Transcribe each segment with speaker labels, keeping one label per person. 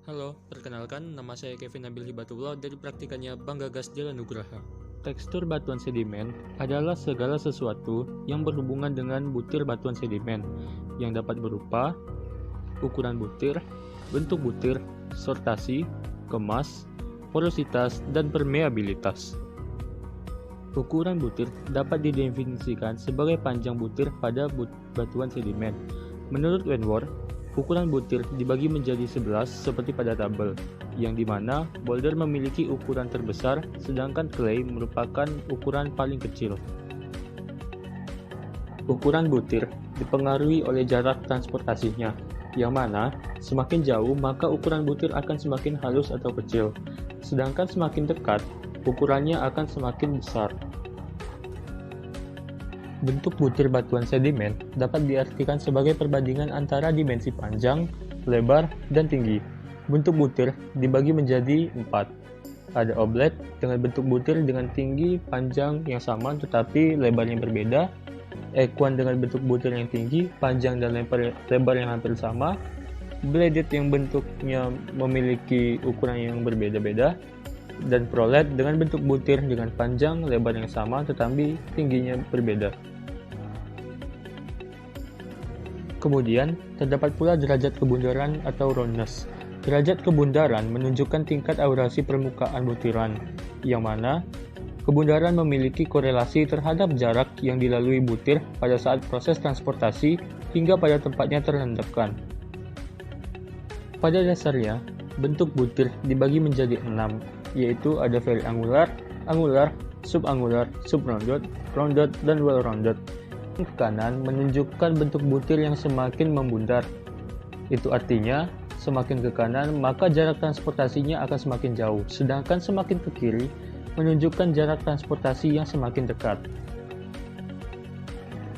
Speaker 1: Halo, perkenalkan nama saya Kevin Nabil Hibatullah dari praktikannya Banggagas Jalan Nugraha. Tekstur batuan sedimen adalah segala sesuatu yang berhubungan dengan butir batuan sedimen yang dapat berupa ukuran butir, bentuk butir, sortasi, kemas, porositas, dan permeabilitas. Ukuran butir dapat didefinisikan sebagai panjang butir pada batuan sedimen. Menurut Wenworth, ukuran butir dibagi menjadi 11 seperti pada tabel, yang dimana boulder memiliki ukuran terbesar sedangkan clay merupakan ukuran paling kecil. Ukuran butir dipengaruhi oleh jarak transportasinya, yang mana semakin jauh maka ukuran butir akan semakin halus atau kecil, sedangkan semakin dekat ukurannya akan semakin besar. Bentuk butir batuan sedimen dapat diartikan sebagai perbandingan antara dimensi panjang, lebar, dan tinggi. Bentuk butir dibagi menjadi 4. Ada oblet dengan bentuk butir dengan tinggi panjang yang sama tetapi lebarnya berbeda, equan dengan bentuk butir yang tinggi, panjang dan lebar yang hampir sama, bladed yang bentuknya memiliki ukuran yang berbeda-beda, dan prolet dengan bentuk butir dengan panjang lebar yang sama tetapi tingginya berbeda. Kemudian, terdapat pula derajat kebundaran atau roundness. Derajat kebundaran menunjukkan tingkat aurasi permukaan butiran, yang mana kebundaran memiliki korelasi terhadap jarak yang dilalui butir pada saat proses transportasi hingga pada tempatnya terendapkan. Pada dasarnya, bentuk butir dibagi menjadi 6, yaitu ada very angular, angular, subangular, subrounded, rounded, dan well-rounded. Ke kanan menunjukkan bentuk butir yang semakin membundar. Itu artinya, semakin ke kanan maka jarak transportasinya akan semakin jauh, sedangkan semakin ke kiri menunjukkan jarak transportasi yang semakin dekat.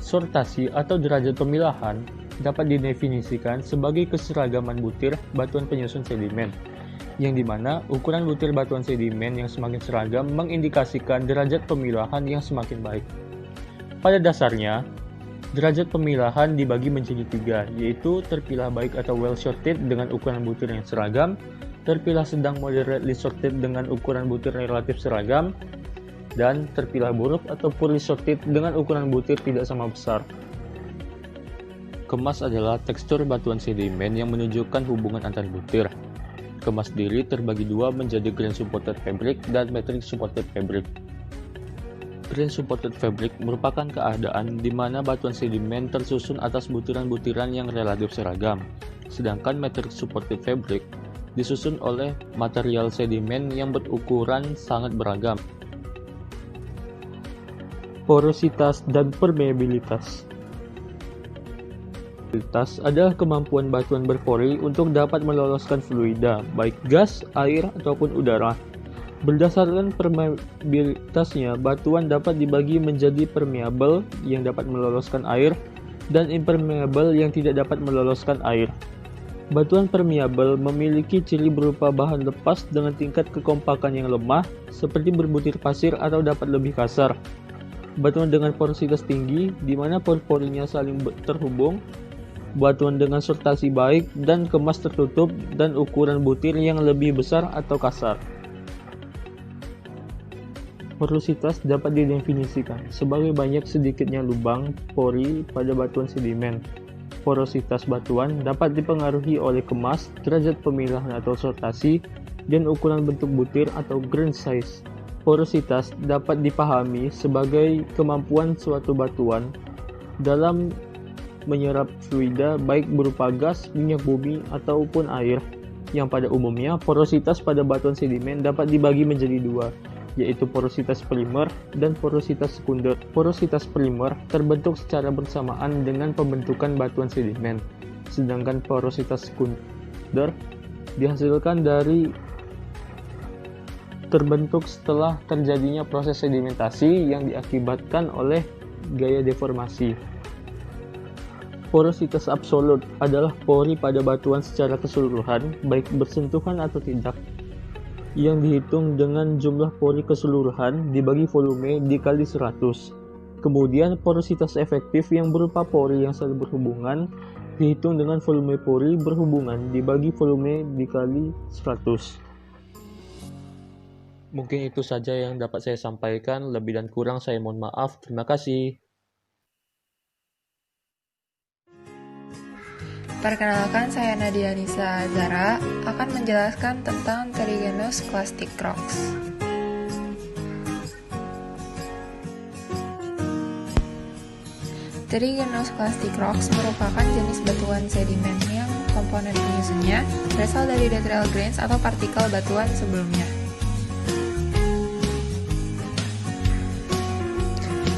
Speaker 1: Sortasi atau derajat pemilahan dapat didefinisikan sebagai keseragaman butir batuan penyusun sedimen, yang dimana ukuran butir batuan sedimen yang semakin seragam mengindikasikan derajat pemilahan yang semakin baik. Pada dasarnya, derajat pemilahan dibagi menjadi 3, yaitu terpilah baik atau well sorted dengan ukuran butir yang seragam, terpilah sedang moderately sorted dengan ukuran butir relatif seragam, dan terpilah buruk atau poorly sorted dengan ukuran butir tidak sama besar. Kemas adalah tekstur batuan sedimen yang menunjukkan hubungan antar butir. Kemas diri terbagi dua menjadi grain supported fabric dan matrix supported fabric. Grain supported fabric merupakan keadaan di mana batuan sedimen tersusun atas butiran-butiran yang relatif seragam, sedangkan matrix supported fabric disusun oleh material sedimen yang berukuran sangat beragam. Porositas dan permeabilitas. Porositas adalah kemampuan batuan berpori untuk dapat meloloskan fluida, baik gas, air, ataupun udara. Berdasarkan permeabilitasnya, batuan dapat dibagi menjadi permeable yang dapat meloloskan air dan impermeable yang tidak dapat meloloskan air. Batuan permeable memiliki ciri berupa bahan lepas dengan tingkat kekompakan yang lemah, seperti berbutir pasir atau dapat lebih kasar. Batuan dengan porositas tinggi, di mana pori-porinya saling terhubung. Batuan dengan sortasi baik dan kemas tertutup dan ukuran butir yang lebih besar atau kasar. Porositas dapat didefinisikan sebagai banyak sedikitnya lubang pori pada batuan sedimen. Porositas batuan dapat dipengaruhi oleh kemas, derajat pemilahan atau sortasi, dan ukuran bentuk butir atau grain size. Porositas dapat dipahami sebagai kemampuan suatu batuan dalam menyerap fluida baik berupa gas, minyak bumi, ataupun air, yang pada umumnya porositas pada batuan sedimen dapat dibagi menjadi 2, yaitu porositas primer dan porositas sekunder. Porositas primer terbentuk secara bersamaan dengan pembentukan batuan sedimen, sedangkan porositas sekunder dihasilkan dari terbentuk setelah terjadinya proses sedimentasi yang diakibatkan oleh gaya deformasi. Porositas absolut adalah pori pada batuan secara keseluruhan, baik bersentuhan atau tidak, yang dihitung dengan jumlah pori keseluruhan dibagi volume dikali 100. Kemudian porositas efektif yang berupa pori yang saling berhubungan Dihitung dengan volume pori berhubungan dibagi volume dikali 100. Mungkin itu saja yang dapat saya sampaikan. Lebih dan kurang saya mohon maaf. Terima kasih.
Speaker 2: Perkenalkan, saya Nadia Nisa Zara akan menjelaskan tentang Pterygenus clastic rocks. Pterygenus clastic rocks merupakan jenis batuan sedimen yang komponen penyusunnya berasal dari lateral grains atau partikel batuan sebelumnya.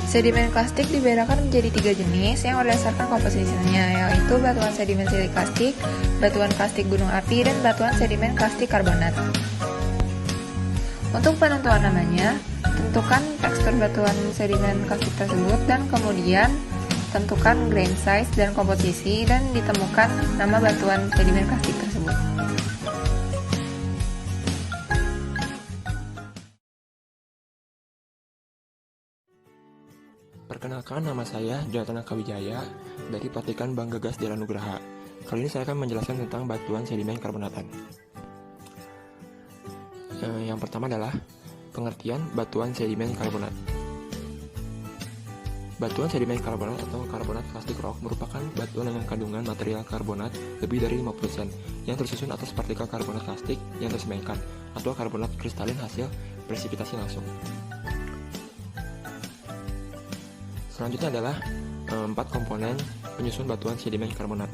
Speaker 2: Sedimen klastik dibedakan menjadi 3 jenis yang berdasarkan komposisinya, yaitu batuan sedimen siliklastik, batuan klastik gunung api, dan batuan sedimen klastik karbonat. Untuk penentuan namanya, tentukan tekstur batuan sedimen klastik tersebut dan kemudian tentukan grain size dan komposisi dan ditemukan nama batuan sedimen klastik tersebut.
Speaker 3: Perkenalkan, nama saya Jonathan Kawijaya dari Petikan Banggagas Dela Nugraha. Kali ini saya akan menjelaskan tentang batuan sedimen karbonatan. Yang pertama adalah pengertian batuan sedimen karbonat. Batuan sedimen karbonat atau karbonat plastic rock merupakan batuan dengan kandungan material karbonat lebih dari 50% yang tersusun atas partikel karbonat plastik yang tersemaikan atau karbonat kristalin hasil presipitasi langsung. Selanjutnya adalah 4 komponen penyusun batuan sedimen karbonat.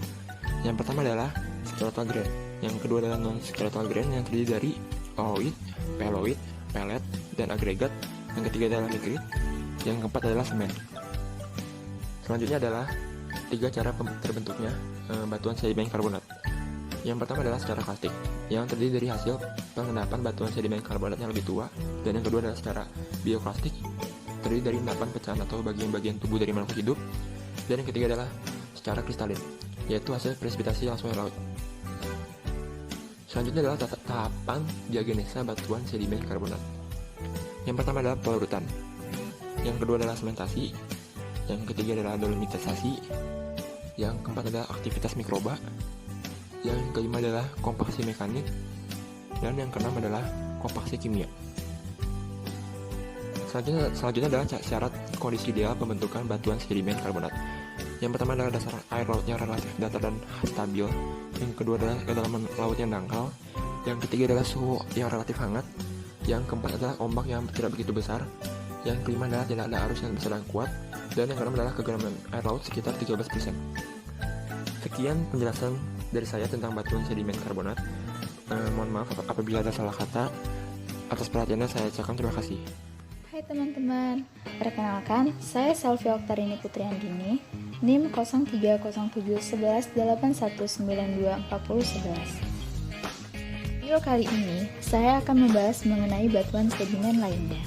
Speaker 3: Yang pertama adalah skeletal grain, yang kedua adalah non-skeletal grain yang terdiri dari oloid, peloid, pellet, dan agregat, yang ketiga adalah nitrit, yang keempat adalah semen. Selanjutnya adalah 3 cara terbentuknya batuan sedimen karbonat. Yang pertama adalah secara klastik, yang terdiri dari hasil pengendapan batuan sedimen karbonat yang lebih tua, dan yang kedua adalah secara bioklastik, terdiri dari endapan pecahan atau bagian-bagian tubuh dari makhluk hidup, dan yang ketiga adalah secara kristalin, yaitu hasil presipitasi langsung air laut. Selanjutnya adalah tahapan diagenesa batuan sedimen karbonat. Yang pertama adalah pelarutan, yang kedua adalah sementasi, yang ketiga adalah dolomitisasi, yang keempat adalah aktivitas mikroba, yang kelima adalah kompaksi mekanik, dan yang keenam adalah kompaksi kimia. Selanjutnya adalah syarat kondisi ideal pembentukan batuan sedimen karbonat. Yang pertama adalah dasar air laut yang relatif datar dan stabil. Yang kedua adalah kedalaman laut yang dangkal. Yang ketiga adalah suhu yang relatif hangat. Yang keempat adalah ombak yang tidak begitu besar. Yang kelima adalah tidak ada arus yang besar dan kuat. Dan yang keenam adalah kedalaman air laut sekitar 13%. Sekian penjelasan dari saya tentang batuan sedimen karbonat. Mohon maaf apabila ada salah kata. Atas perhatiannya saya ucapkan terima kasih.
Speaker 4: Hai teman-teman, perkenalkan, saya Selvi Oktarini Putriandini, NIM 03071181924011. Video kali ini, saya akan membahas mengenai batuan sedimen lainnya.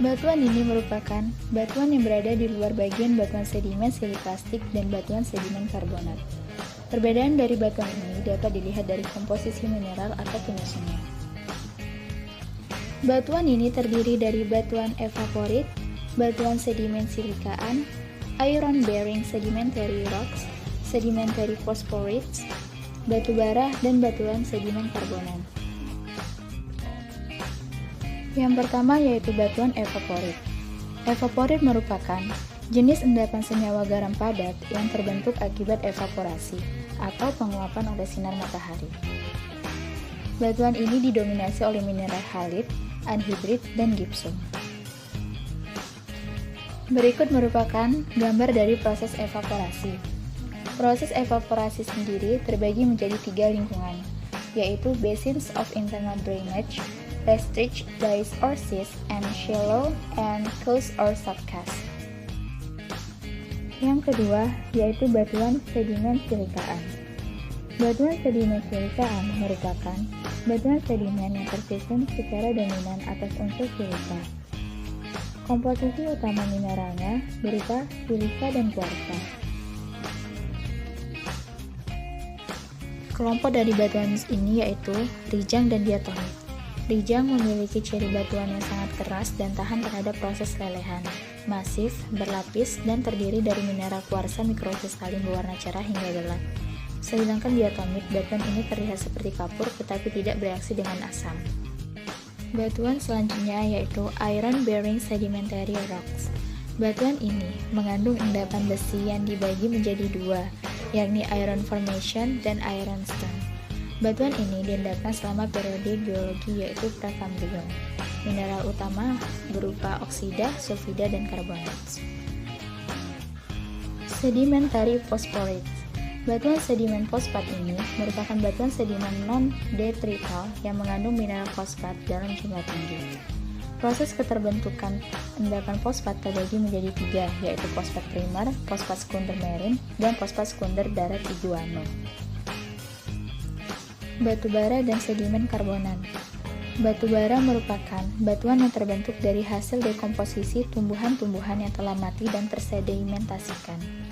Speaker 4: Batuan ini merupakan batuan yang berada di luar bagian batuan sedimen siliklastik dan batuan sedimen karbonat. Perbedaan dari batuan ini dapat dilihat dari komposisi mineral atau penyusunnya. Batuan ini terdiri dari batuan evaporit, batuan sedimen silikaan, iron-bearing sedimentary rocks, sedimentary phosphorites, batu bara, dan batuan sedimen karbonat. Yang pertama yaitu batuan evaporit. Evaporit merupakan jenis endapan senyawa garam padat yang terbentuk akibat evaporasi atau penguapan oleh sinar matahari. Batuan ini didominasi oleh mineral halit, anhidrit, dan gipsum. Berikut merupakan gambar dari proses evaporasi. Proses evaporasi sendiri terbagi menjadi 3 lingkungan, yaitu basins of internal drainage, rest-rich dice or cysts, and shallow and coast or subcast. Yang kedua yaitu batuan sedimen silikaan. Batuan sedimen silikaan merupakan batuan sedimen yang tersusun secara dominan atas unsur silika. Komposisi utama mineralnya berupa silika dan kuarsa. Kelompok dari batuan ini yaitu rijang dan diatomit. Rijang memiliki ciri batuan yang sangat keras dan tahan terhadap proses lelehan. masif, berlapis, dan terdiri dari mineral kuarsa mikrokristalin berwarna cerah hingga gelap. Sedangkan diatomik, batuan ini terlihat seperti kapur tetapi tidak bereaksi dengan asam. Batuan selanjutnya yaitu Iron Bearing Sedimentary Rocks. Batuan ini mengandung endapan besi yang dibagi menjadi dua, yakni Iron Formation dan Ironstone. Batuan ini diendapkan selama periode geologi yaitu Prakambrium. Mineral utama berupa oksida, sulfida, dan karbonat. Sedimentary Phosphorite. Batuan sedimen fosfat ini merupakan batuan sedimen non-detrital yang mengandung mineral fosfat dalam jumlah tinggi. Proses keterbentukan endapan fosfat terbagi menjadi tiga, yaitu fosfat primer, fosfat sekunder marin, dan fosfat sekunder darat iguano. Batu bara dan sedimen karbonan. Batu bara merupakan batuan yang terbentuk dari hasil dekomposisi tumbuhan-tumbuhan yang telah mati dan tersedimentasikan.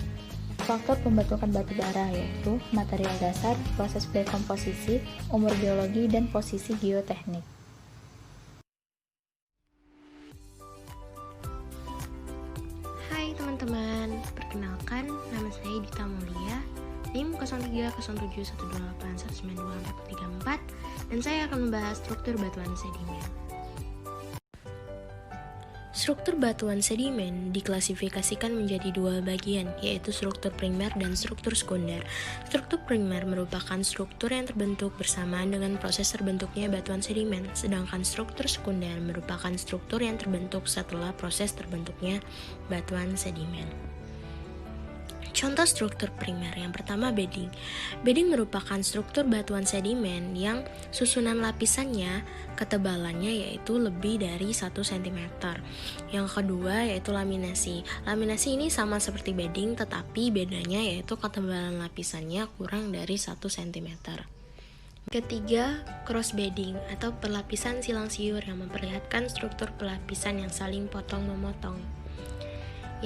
Speaker 4: Faktor pembentukan batu bara yaitu material dasar, proses dekomposisi, umur geologi, dan posisi geoteknik.
Speaker 5: Hai teman-teman, perkenalkan nama saya Dita Mulia, NIM 03071181924434, dan saya akan membahas struktur batuan sedimen. Struktur batuan sedimen diklasifikasikan menjadi dua bagian, yaitu struktur primer dan struktur sekunder. Struktur primer merupakan struktur yang terbentuk bersamaan dengan proses terbentuknya batuan sedimen, sedangkan struktur sekunder merupakan struktur yang terbentuk setelah proses terbentuknya batuan sedimen. Contoh struktur primer yang pertama bedding. Bedding merupakan struktur batuan sedimen yang susunan lapisannya ketebalannya yaitu lebih dari 1 cm. Yang kedua yaitu laminasi. Laminasi ini sama seperti bedding tetapi bedanya yaitu ketebalan lapisannya kurang dari 1 cm. Ketiga, cross bedding atau perlapisan silang siur yang memperlihatkan struktur pelapisan yang saling potong-memotong.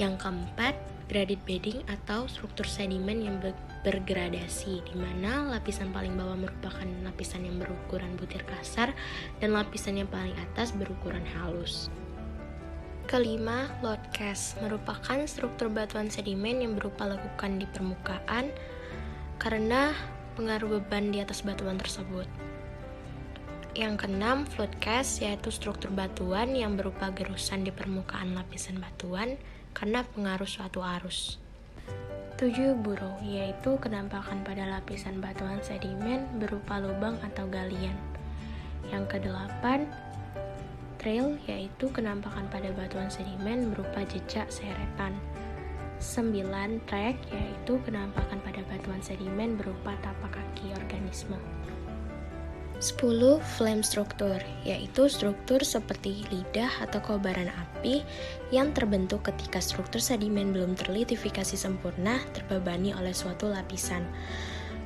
Speaker 5: Yang keempat, graded bedding atau struktur sedimen yang bergradasi, di mana lapisan paling bawah merupakan lapisan yang berukuran butir kasar dan lapisan yang paling atas berukuran halus. Kelima, load cast merupakan struktur batuan sedimen yang berupa lekukan di permukaan karena pengaruh beban di atas batuan tersebut. Yang keenam, float cast yaitu struktur batuan yang berupa gerusan di permukaan lapisan batuan karena pengaruh suatu arus. 7. Burrow yaitu kenampakan pada lapisan batuan sedimen berupa lubang atau galian. Yang ke-8, trail yaitu kenampakan pada batuan sedimen berupa jejak seretan. 9. Track yaitu kenampakan pada batuan sedimen berupa tapak kaki organisme. 10. Flame struktur yaitu struktur seperti lidah atau kobaran api yang terbentuk ketika struktur sedimen belum terlitifikasi sempurna terbebani oleh suatu lapisan.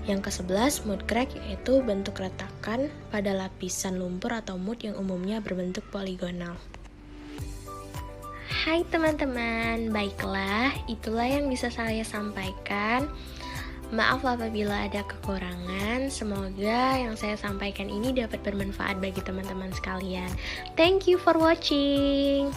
Speaker 5: Yang ke-11, mud crack yaitu bentuk retakan pada lapisan lumpur atau mud yang umumnya berbentuk poligonal. Hai teman-teman, baiklah itulah yang bisa saya sampaikan. Maaf apabila ada kekurangan, semoga yang saya sampaikan ini dapat bermanfaat bagi teman-teman sekalian. Thank you for watching.